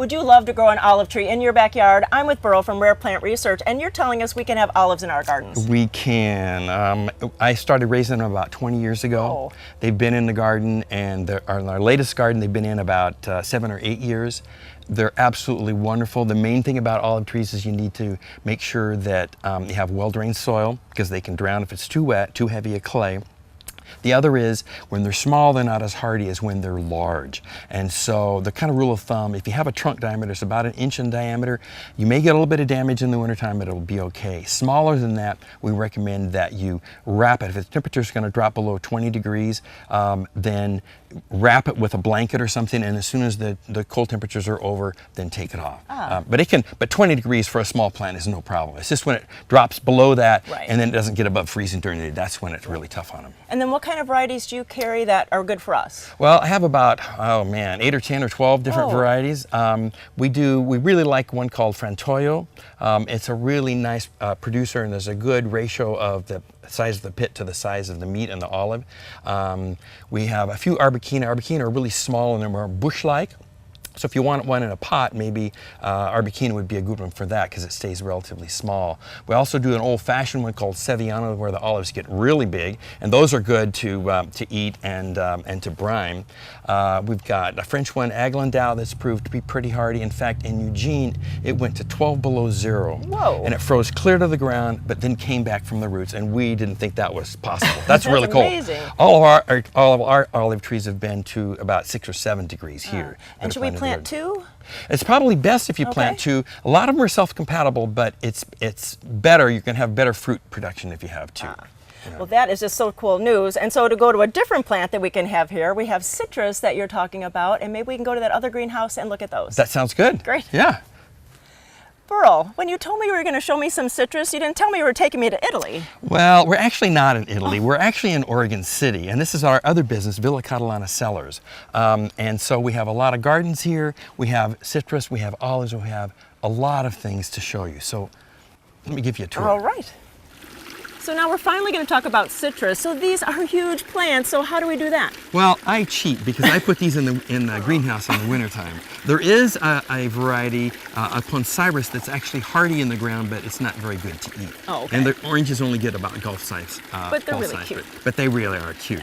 Would you love to grow an olive tree in your backyard? I'm with Burl from Rare Plant Research, and you're telling us we can have olives in our gardens. We can. I started raising them about 20 years ago. Oh. They've been in the garden, and our latest garden they've been in about 7 or 8 years. They're absolutely wonderful. The main thing about olive trees is you need to make sure that you have well-drained soil, because they can drown if it's too wet, too heavy a clay. The other is, when they're small, they're not as hardy as when they're large. And so the kind of rule of thumb, if you have a trunk diameter that's about 1 inch in diameter, you may get a little bit of damage in the wintertime, but it'll be okay. Smaller than that, we recommend that you wrap it. If the temperature is going to drop below 20 degrees, then wrap it with a blanket or something, and as soon as the cold temperatures are over, then take it off. But 20 degrees for a small plant is no problem. It's just when it drops below that, right, and then it doesn't get above freezing during the day, that's when it's really tough on them. And then what kind of varieties do you carry that are good for us? Well, I have about, 8 or 10 or 12 different varieties. We really like one called Frantoio. It's a really nice producer, and there's a good ratio of the size of the pit to the size of the meat and the olive. We have a few Arbequina. Arbequina are really small and they're more bush-like. So if you want one in a pot, maybe Arbequina would be a good one for that, because it stays relatively small. We also do an old-fashioned one called Sevillano, where the olives get really big, and those are good to eat and to brine. We've got a French one, Aglandau, that's proved to be pretty hardy. In fact, in Eugene, it went to 12 below zero. Whoa. And it froze clear to the ground, but then came back from the roots, and we didn't think that was possible. That's really cool. Amazing. All of our olive trees have been to about 6 or 7 degrees here. And should we plant two? It's probably best if you plant two. A lot of them are self-compatible, but it's better. You can have better fruit production if you have two. Well, that is just so cool news. And so to go to a different plant that we can have here, we have citrus that you're talking about, and maybe we can go to that other greenhouse and look at those. That sounds good. Great. Yeah. Burl, when you told me you were going to show me some citrus, you didn't tell me you were taking me to Italy. Well, we're actually not in Italy. We're actually in Oregon City, and this is our other business, Villa Catalana Cellars. And so we have a lot of gardens here. We have citrus, we have olives, we have a lot of things to show you. So let me give you a tour. All right. So now we're finally going to talk about citrus. So these are huge plants, so how do we do that? Well, I cheat because I put these in the greenhouse in the wintertime. There is a variety, a Poncirus, that's actually hardy in the ground, but it's not very good to eat. Oh, okay. And the oranges only get about golf size. But they're really cute. But they really are cute.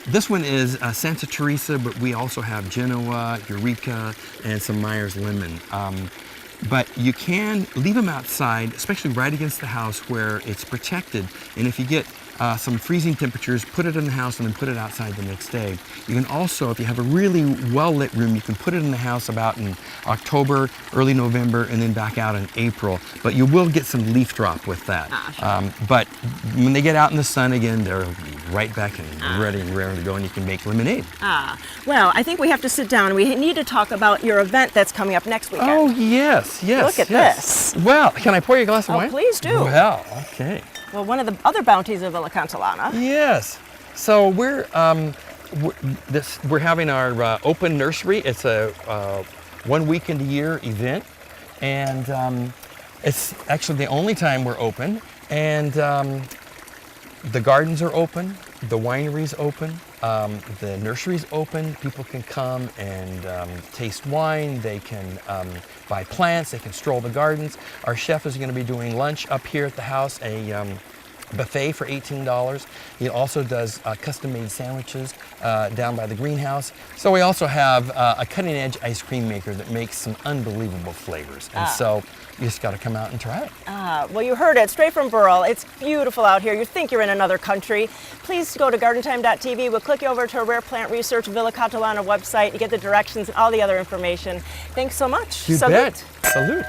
This one is Santa Teresa, but we also have Genoa, Eureka, and some Myers lemon. But you can leave them outside, especially right against the house where it's protected. And if you get some freezing temperatures, put it in the house and then put it outside the next day. You can also, if you have a really well-lit room, you can put it in the house about in October, early November, and then back out in April. But you will get some leaf drop with that. But when they get out in the sun again, they're right back and ready and raring to go, and you can make lemonade. Well, I think we have to sit down. We need to talk about your event that's coming up next weekend. Oh, yes, yes. Look at this. Well, can I pour you a glass of wine? Oh, please do. Well, okay. Well, one of the other bounties of Villa Catalana. Yes. So we're having our open nursery. It's a 1 weekend a year event, and it's actually the only time we're open. And the gardens are open, the winery's open, the nursery's open. People can come and taste wine. They can buy plants. They can stroll the gardens. Our chef is going to be doing lunch up here at the house, a buffet for $18. He also does custom-made sandwiches down by the greenhouse. So we also have a cutting-edge ice cream maker that makes some unbelievable flavors. And so you just got to come out and try it. Well, you heard it straight from Burl. It's beautiful out here. You think you're in another country. Please go to GardenTime.tv. We'll click you over to Rare Plant Research Villa Catalana website. You get the directions and all the other information. Thanks so much. You bet. Salute.